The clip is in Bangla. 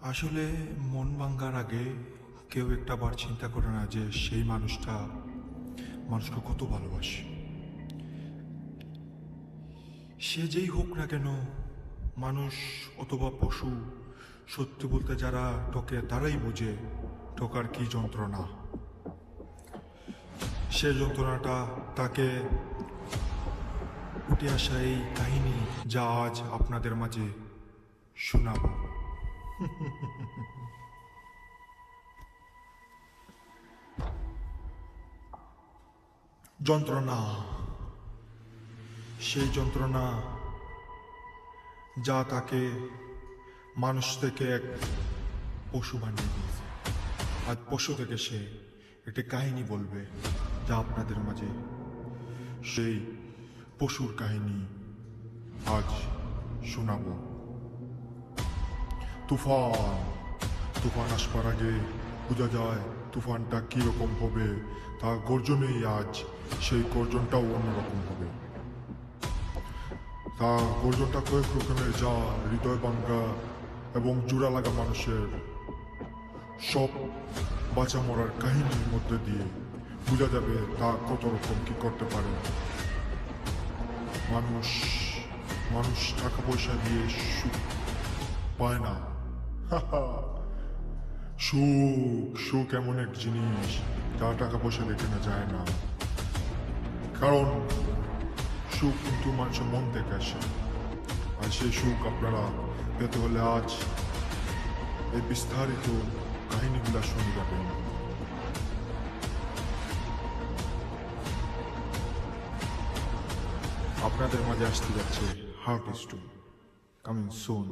আসলে মন ভাঙ্গার আগে কেউ একটা বার চিন্তা করে না যে সেই মানুষটা মানুষকে কত ভালোবাসে। সে যেই হোক না কেন, মানুষ অথবা পশু, সত্যি বলতে যারা ঠকে তারাই বুঝে ঠকার কি যন্ত্রণা। সে যন্ত্রণাটা তাকে উঠে আসা এই কাহিনী যা আজ আপনাদের মাঝে শোনাব। যন্ত্রণা, সেই যন্ত্রণা যা তাকে মানুষ থেকে এক পশু বানিয়ে দিয়েছে। আজ পশু থেকে সে একটি কাহিনী বলবে যা আপনাদের মাঝে সেই পশুর কাহিনী আজ শোনাব। তুফান, তুফান আসবার আগে বোঝা যায় তুফানটা কিরকম হবে। তার গর্জনেই আজ সেই গর্জনটাও অন্যরকম হবে। তার গর্জনটা কয়েক রকমের, যা হৃদয় ভাঙ্গা এবং জোড়া লাগা মানুষের সব বাঁচা মরার কাহিনীর মধ্যে দিয়ে বোঝা যাবে তা কত রকম কি করতে পারে। মানুষ মানুষ টাকা পয়সা দিয়ে সুখ পায় না। সুখ সুখ এমন এক জিনিস যা টাকা পয়সা দিয়ে কেনা যায় না। কারণ সুখ কিন্তু মানুষের মন থেকে আসে। আর সেই সুখ আপনারা পেতে হলে আজ এই বিস্তারিত কাহিনীগুলা শুনে যাবেন। আপনাদের মাঝে আসতে যাচ্ছে হার্ট স্টোন, কামিং সুন।